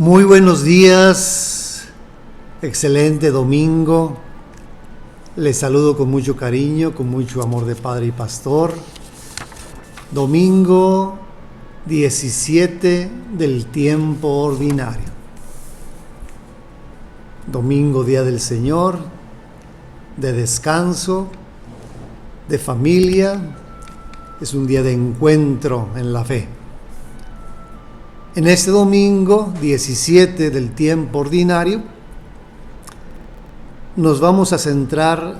Muy buenos días, excelente domingo. Les saludo con mucho cariño, con mucho amor de Padre y Pastor. Domingo 17 del tiempo ordinario. Domingo, día del Señor, de descanso, de familia. Es un día de encuentro en la fe. En este domingo 17 del tiempo ordinario nos vamos a centrar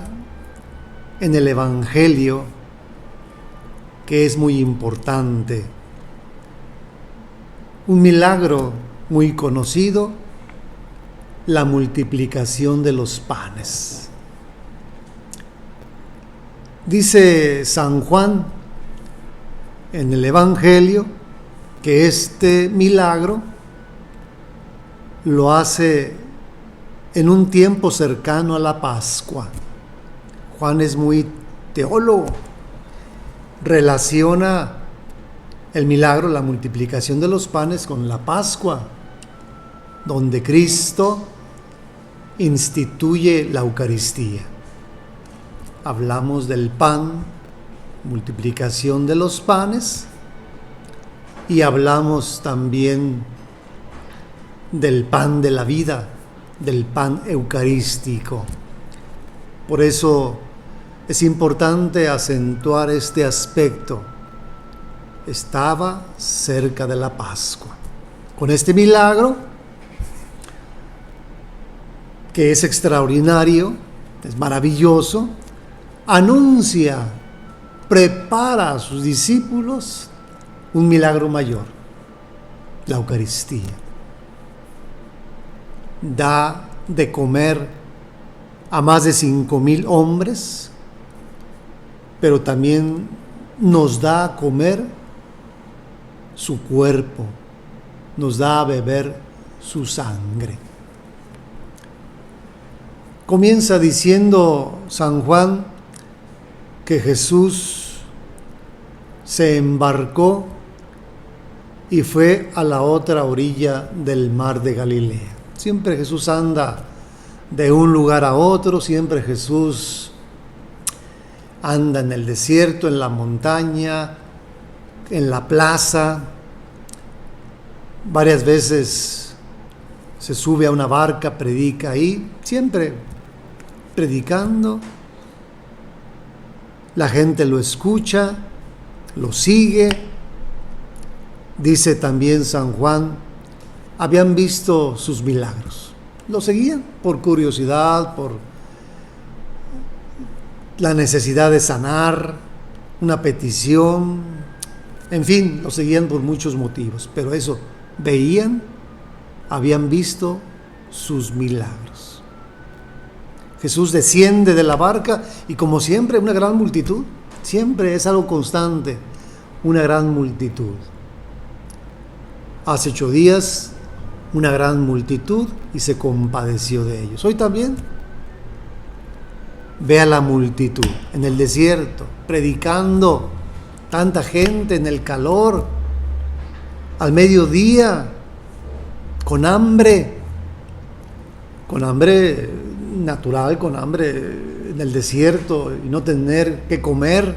en el Evangelio, que es muy importante. Un milagro muy conocido, la multiplicación de los panes. Dice San Juan en el Evangelio que este milagro lo hace en un tiempo cercano a la Pascua. Juan es muy teólogo, relaciona el milagro, la multiplicación de los panes, con la Pascua, donde Cristo instituye la Eucaristía. Hablamos del pan, multiplicación de los panes, y hablamos también del pan de la vida, del pan eucarístico. Por eso es importante acentuar este aspecto. Estaba cerca de la Pascua. Con este milagro, que es extraordinario, es maravilloso, anuncia, prepara a sus discípulos un milagro mayor, la Eucaristía. Da de comer a más de 5,000 hombres, pero también nos da a comer su cuerpo, nos da a beber su sangre. Comienza diciendo San Juan que Jesús se embarcó y fue a la otra orilla del mar de Galilea. Siempre Jesús anda de un lugar a otro, siempre Jesús anda en el desierto, en la montaña, en la plaza. Varias veces se sube a una barca, predica ahí, siempre predicando. La gente lo escucha, lo sigue. Dice también San Juan, habían visto sus milagros. Lo seguían por curiosidad, por la necesidad de sanar, una petición, en fin, lo seguían por muchos motivos. Pero eso, veían, habían visto sus milagros. Jesús desciende de la barca y, como siempre, una gran multitud. Siempre es algo constante, una gran multitud. Hace 8 días, una gran multitud, y se compadeció de ellos. Hoy también ve a la multitud en el desierto, predicando, tanta gente en el calor, al mediodía, con hambre natural, con hambre en el desierto y no tener que comer,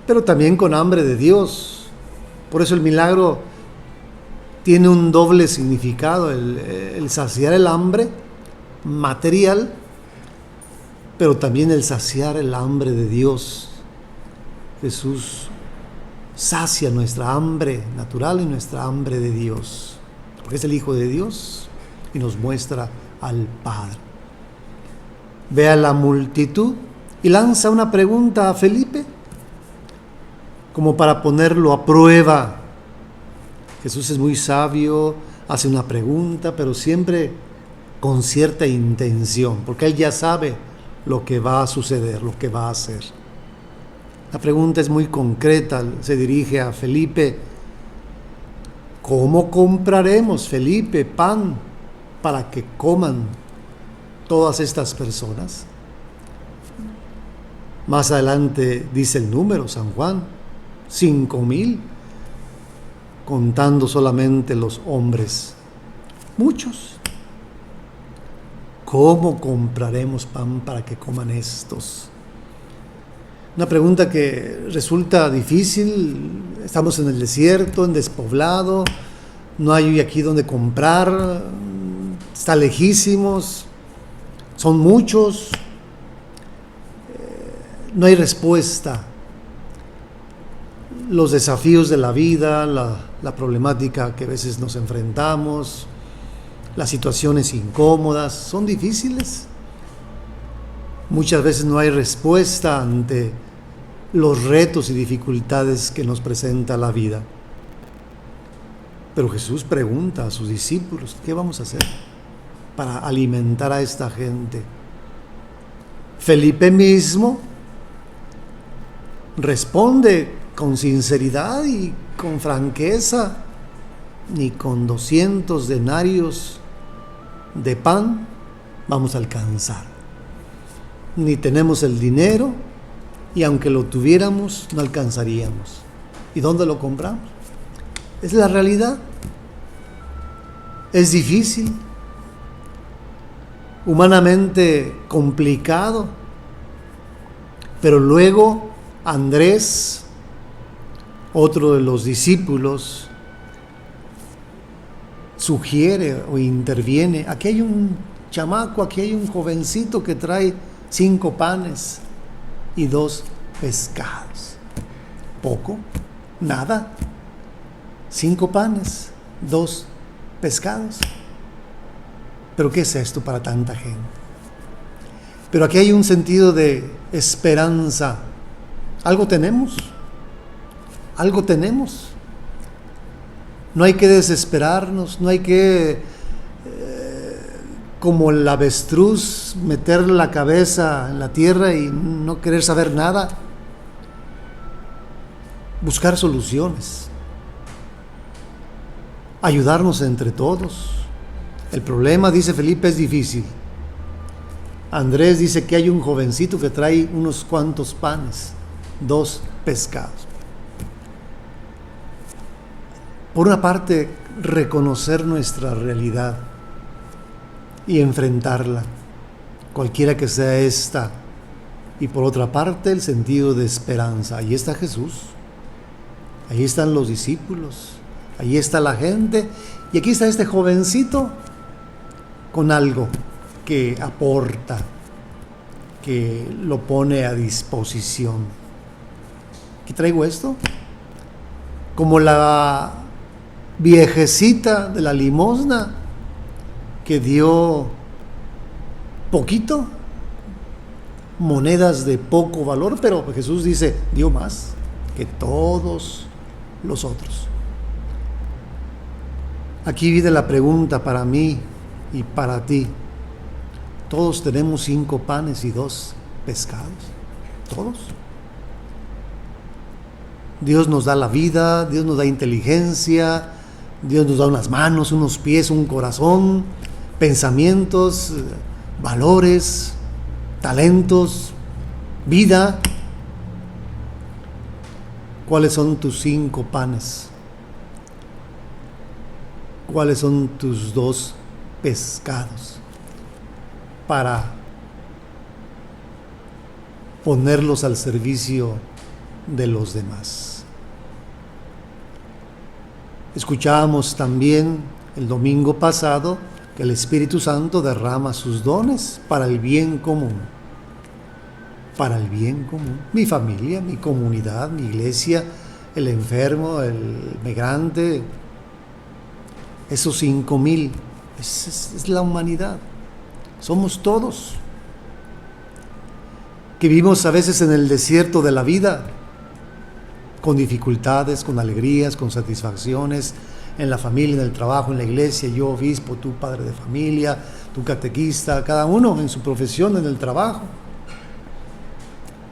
pero también con hambre de Dios. Por eso el milagro tiene un doble significado, el saciar el hambre material, pero también el saciar el hambre de Dios. Jesús sacia nuestra hambre natural y nuestra hambre de Dios, porque es el Hijo de Dios y nos muestra al Padre. Ve a la multitud y lanza una pregunta a Felipe, como para ponerlo a prueba. Jesús es muy sabio, hace una pregunta, pero siempre con cierta intención, porque Él ya sabe lo que va a suceder, lo que va a hacer. La pregunta es muy concreta, se dirige a Felipe. ¿Cómo compraremos, Felipe, pan para que coman todas estas personas? Más adelante dice el número, San Juan, 5,000. contando solamente los hombres muchos. ¿Cómo compraremos pan para que coman estos? Una pregunta que resulta difícil. Estamos en el desierto, en despoblado, no hay aquí donde comprar, está lejísimos, son muchos, no hay respuesta. Los desafíos de la vida, la problemática que a veces nos enfrentamos, las situaciones incómodas, son difíciles. Muchas veces no hay respuesta ante los retos y dificultades que nos presenta la vida. Pero Jesús pregunta a sus discípulos, ¿qué vamos a hacer para alimentar a esta gente? Felipe mismo responde con sinceridad y con franqueza: ni con 200 denarios de pan vamos a alcanzar. Ni tenemos el dinero, y aunque lo tuviéramos, no alcanzaríamos. ¿Y dónde lo compramos? Es la realidad. Es difícil, humanamente complicado, pero luego Andrés, otro de los discípulos, sugiere o interviene. Aquí hay un chamaco, aquí hay un jovencito que trae 5 panes y 2 pescados. ¿Poco? ¿Nada? 5 panes, 2 pescados. ¿Pero qué es esto para tanta gente? Pero aquí hay un sentido de esperanza. Algo tenemos. Algo tenemos. No hay que desesperarnos, no hay que, como el avestruz, meter la cabeza en la tierra y no querer saber nada. Buscar soluciones. Ayudarnos entre todos. El problema, dice Felipe, es difícil. Andrés dice que hay un jovencito que trae unos cuantos panes, 2 pescados. Por una parte, reconocer nuestra realidad y enfrentarla, cualquiera que sea esta. Y por otra parte, el sentido de esperanza. Ahí está Jesús, ahí están los discípulos, ahí está la gente, y aquí está este jovencito con algo que aporta, que lo pone a disposición. Aquí traigo esto, como la viejecita de la limosna que dio poquito, monedas de poco valor, pero Jesús dice, dio más que todos los otros. Aquí viene la pregunta para mí y para ti. Todos tenemos 5 panes y 2 pescados. Todos. Dios nos da la vida, Dios nos da inteligencia, Dios nos da unas manos, unos pies, un corazón, pensamientos, valores, talentos, vida. ¿Cuáles son tus 5 panes? ¿Cuáles son tus 2 pescados? Para ponerlos al servicio de los demás. Escuchábamos también el domingo pasado que el Espíritu Santo derrama sus dones para el bien común. Para el bien común. Mi familia, mi comunidad, mi iglesia, el enfermo, el migrante, esos 5,000, es la humanidad. Somos todos. Que vivimos a veces en el desierto de la vida, con dificultades, con alegrías, con satisfacciones, en la familia, en el trabajo, en la iglesia, yo obispo, tú padre de familia, tú catequista, cada uno en su profesión, en el trabajo.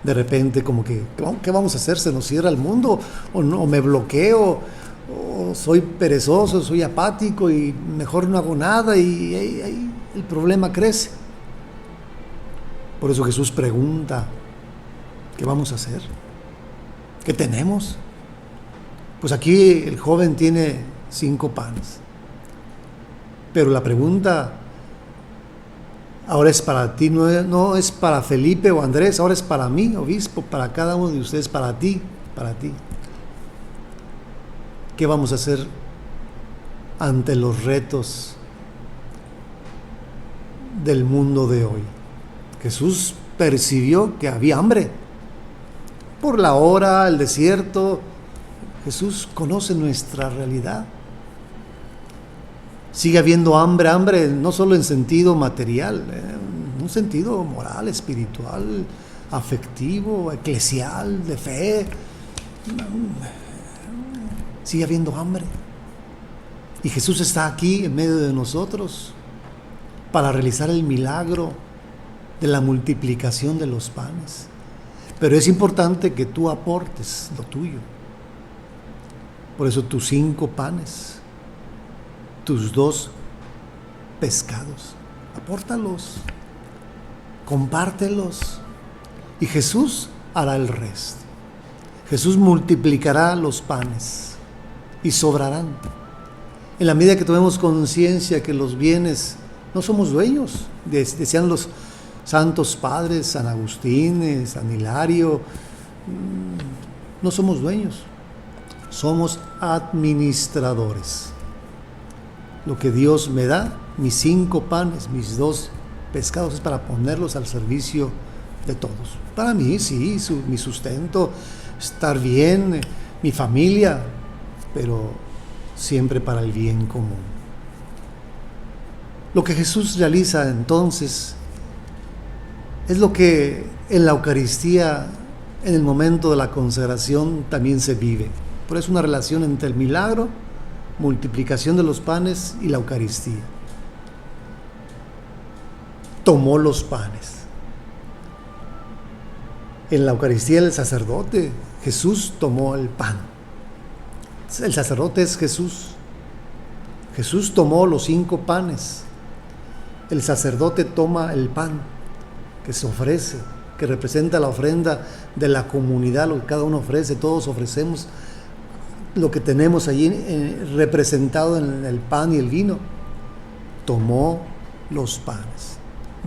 De repente como que, ¿qué vamos a hacer? ¿Se nos cierra el mundo? ¿O no, o me bloqueo? ¿O soy perezoso, soy apático y mejor no hago nada? Y ahí el problema crece. Por eso Jesús pregunta, ¿qué vamos a hacer? ¿Qué tenemos? Pues aquí el joven tiene 5 panes. Pero la pregunta ahora es para ti, no es para Felipe o Andrés, ahora es para mí, obispo, para cada uno de ustedes, para ti, para ti. ¿Qué vamos a hacer ante los retos del mundo de hoy? Jesús percibió que había hambre por la hora, el desierto. Jesús conoce nuestra realidad. Sigue habiendo hambre no solo en sentido material, en un sentido moral, espiritual, afectivo, eclesial, de fe. Sigue habiendo hambre. Y Jesús está aquí en medio de nosotros para realizar el milagro de la multiplicación de los panes. Pero es importante que tú aportes lo tuyo. Por eso tus 5 panes, tus 2 pescados, apórtalos, compártelos, y Jesús hará el resto. Jesús multiplicará los panes y sobrarán. En la medida que tomemos conciencia que los bienes no somos dueños, decían los santos padres, San Agustín, San Hilario, no somos dueños, somos administradores. Lo que Dios me da, mis 5 panes, mis 2 pescados, es para ponerlos al servicio de todos. Para mí, sí, mi sustento, estar bien, mi familia, pero siempre para el bien común. Lo que Jesús realiza entonces es lo que en la Eucaristía, en el momento de la consagración, también se vive. Por eso una relación entre el milagro, multiplicación de los panes, y la Eucaristía. Tomó los panes. En la Eucaristía el sacerdote, Jesús tomó el pan. El sacerdote es Jesús. Jesús tomó los 5 panes. El sacerdote toma el pan que se ofrece, que representa la ofrenda de la comunidad, lo que cada uno ofrece. Todos ofrecemos lo que tenemos allí representado en el pan y el vino. Tomó los panes,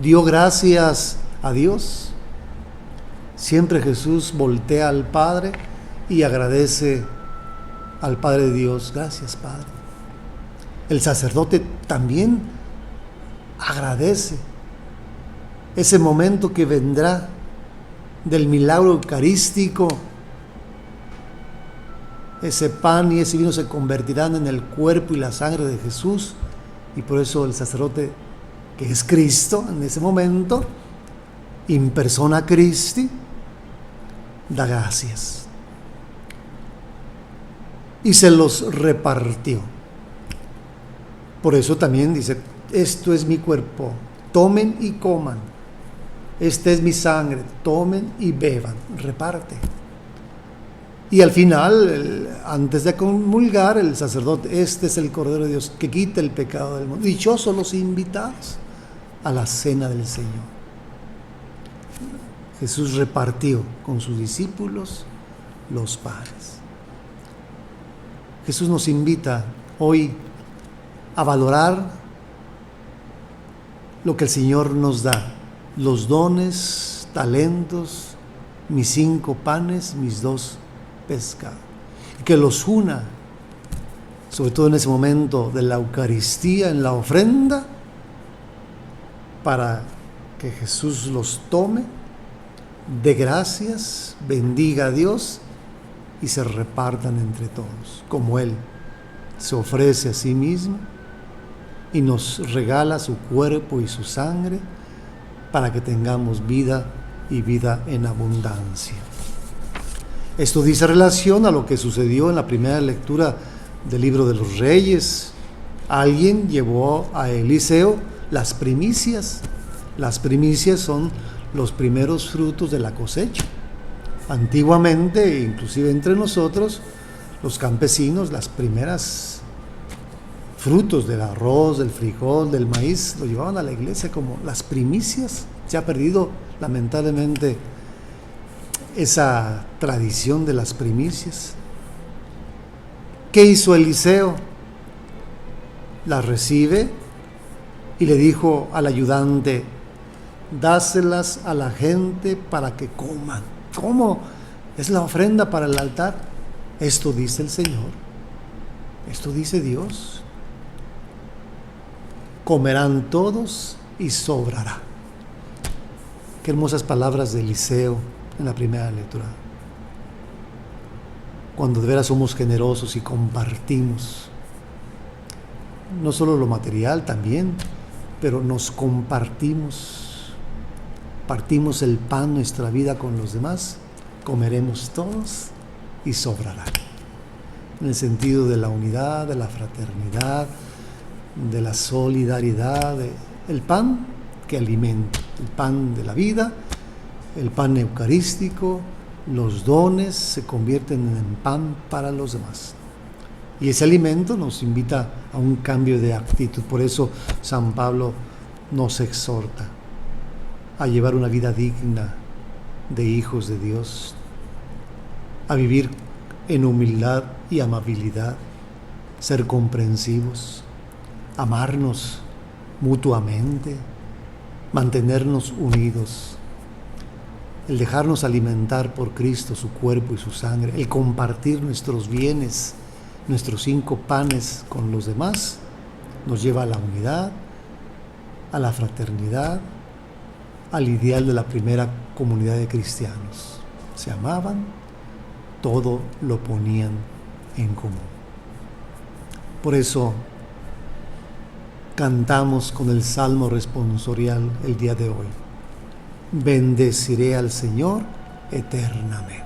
dio gracias a Dios. Siempre Jesús voltea al Padre y agradece al Padre de Dios. Gracias, Padre. El sacerdote también agradece ese momento que vendrá del milagro eucarístico. Ese pan y ese vino se convertirán en el cuerpo y la sangre de Jesús, y por eso el sacerdote, que es Cristo en ese momento, in persona Christi, da gracias y se los repartió. Por eso también dice: esto es mi cuerpo, tomen y coman. Esta es mi sangre, tomen y beban. Reparte. Y al final, antes de comulgar, el sacerdote: este es el Cordero de Dios que quita el pecado del mundo. Dichosos los invitados a la cena del Señor. Jesús repartió con sus discípulos los panes. Jesús nos invita hoy a valorar lo que el Señor nos da, los dones, talentos, mis 5 panes, mis 2 pescados, y que los una, sobre todo en ese momento de la Eucaristía, en la ofrenda, para que Jesús los tome, dé gracias, bendiga a Dios y se repartan entre todos, como Él se ofrece a sí mismo y nos regala su cuerpo y su sangre para que tengamos vida y vida en abundancia. Esto dice relación a lo que sucedió en la primera lectura del libro de los Reyes. Alguien llevó a Eliseo las primicias. Las primicias son los primeros frutos de la cosecha. Antiguamente, inclusive entre nosotros, los campesinos, las primeras frutos del arroz, del frijol, del maíz, lo llevaban a la iglesia como las primicias. Se ha perdido lamentablemente esa tradición de las primicias. ¿Qué hizo Eliseo? Las recibe, y le dijo al ayudante: dáselas a la gente para que coman. ¿Cómo? Es la ofrenda para el altar. Esto dice el Señor. Esto dice Dios. Comerán todos y sobrará. Qué hermosas palabras de Eliseo en la primera lectura. Cuando de veras somos generosos y compartimos, no solo lo material también, pero nos compartimos, partimos el pan, nuestra vida con los demás, comeremos todos y sobrará. En el sentido de la unidad, de la fraternidad, de la solidaridad, el pan que alimenta, el pan de la vida, el pan eucarístico, los dones se convierten en pan para los demás. Y ese alimento nos invita a un cambio de actitud. Por eso San Pablo nos exhorta a llevar una vida digna de hijos de Dios, a vivir en humildad y amabilidad, ser comprensivos, amarnos mutuamente, mantenernos unidos, el dejarnos alimentar por Cristo, su cuerpo y su sangre, el compartir nuestros bienes, nuestros 5 panes con los demás, nos lleva a la unidad, a la fraternidad, al ideal de la primera comunidad de cristianos. Se amaban, todo lo ponían en común. Por eso cantamos con el Salmo responsorial el día de hoy: bendeciré al Señor eternamente.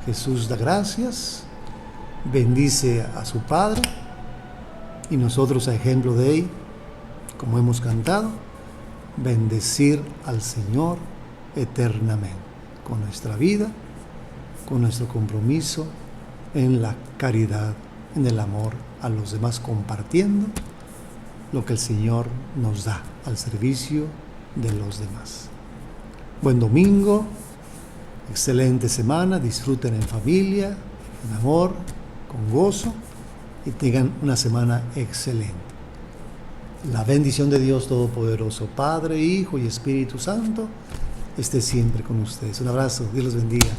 Jesús da gracias, bendice a su Padre, y nosotros, a ejemplo de él, como hemos cantado, bendecir al Señor eternamente, con nuestra vida, con nuestro compromiso en la caridad, en el amor a los demás, compartiendo lo que el Señor nos da al servicio de los demás. Buen domingo, excelente semana, disfruten en familia, en amor, con gozo, y tengan una semana excelente. La bendición de Dios Todopoderoso, Padre, Hijo y Espíritu Santo, esté siempre con ustedes. Un abrazo, Dios los bendiga.